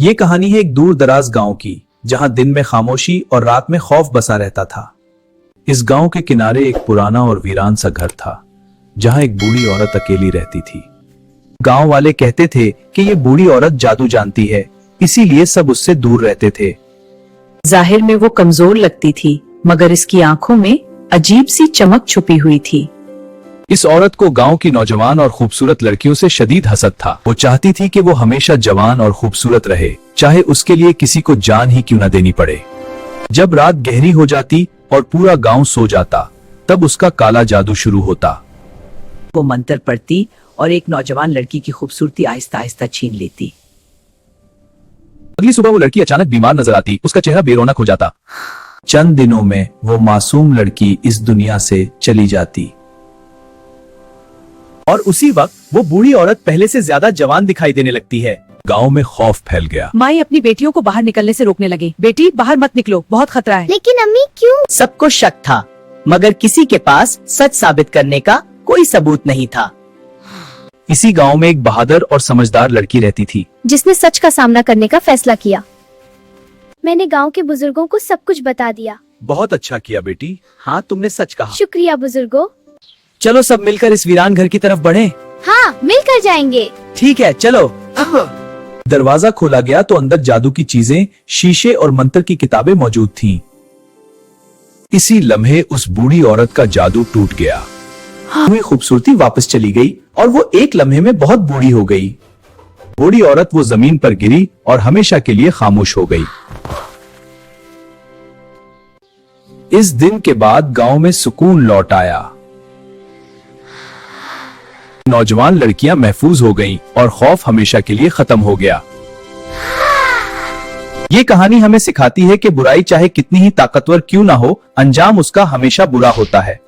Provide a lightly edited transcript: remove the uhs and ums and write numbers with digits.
ये कहानी है एक दूर दराज गांव की, जहां दिन में खामोशी और रात में खौफ बसा रहता था। इस गांव के किनारे एक पुराना और वीरान सा घर था, जहां एक बूढ़ी औरत अकेली रहती थी। गांव वाले कहते थे कि ये बूढ़ी औरत जादू जानती है, इसीलिए सब उससे दूर रहते थे। जाहिर में वो कमजोर लगती थी, मगर इसकी आंखों में अजीब सी चमक छुपी हुई थी। इस औरत को गांव की नौजवान और खूबसूरत लड़कियों से शदीद हसद था। वो चाहती थी कि वो हमेशा जवान और खूबसूरत रहे, चाहे उसके लिए किसी को जान ही क्यों न देनी पड़े। जब रात गहरी हो जाती और पूरा गांव सो जाता, तब उसका काला जादू शुरू होता। वो मंत्र पढ़ती और एक नौजवान लड़की की खूबसूरती आहिस्ता आहिस्ता छीन लेती। अगली सुबह वो लड़की अचानक बीमार नजर आती, उसका चेहरा बेरौनक हो जाता। चंद दिनों में वो मासूम लड़की इस दुनिया से चली जाती। और उसी वक्त वो बूढ़ी औरत पहले से ज्यादा जवान दिखाई देने लगती है। गांव में खौफ फैल गया। माई अपनी बेटियों को बाहर निकलने से रोकने लगे। बेटी बाहर मत निकलो, बहुत खतरा है। लेकिन अम्मी क्यों? सबको शक था, मगर किसी के पास सच साबित करने का कोई सबूत नहीं था। इसी गांव में एक बहादुर और समझदार लड़की रहती थी, जिसने सच का सामना करने का फैसला किया। मैंने गांव के बुजुर्गों को सब कुछ बता दिया। बहुत अच्छा किया बेटी, हाँ तुमने सच कहा। शुक्रिया बुजुर्गों। चलो सब मिलकर इस वीरान घर की तरफ बढ़ें। हाँ, मिलकर जाएंगे। ठीक है, चलो। दरवाजा खोला गया तो अंदर जादू की चीजें, शीशे और मंत्र की किताबें मौजूद थीं। इसी लम्हे उस बूढ़ी औरत का जादू टूट गया। हुई खूबसूरती वापस चली गई और वो एक लम्हे में बहुत बूढ़ी हो गई। बूढ़ी औरत वो जमीन पर गिरी और हमेशा के लिए खामोश हो गई। इस दिन के बाद गांव में सुकून लौट आया। नौजवान लड़कियां महफूज हो गईं और खौफ हमेशा के लिए खत्म हो गया। ये कहानी हमें सिखाती है कि बुराई चाहे कितनी ही ताकतवर क्यों ना हो, अंजाम उसका हमेशा बुरा होता है।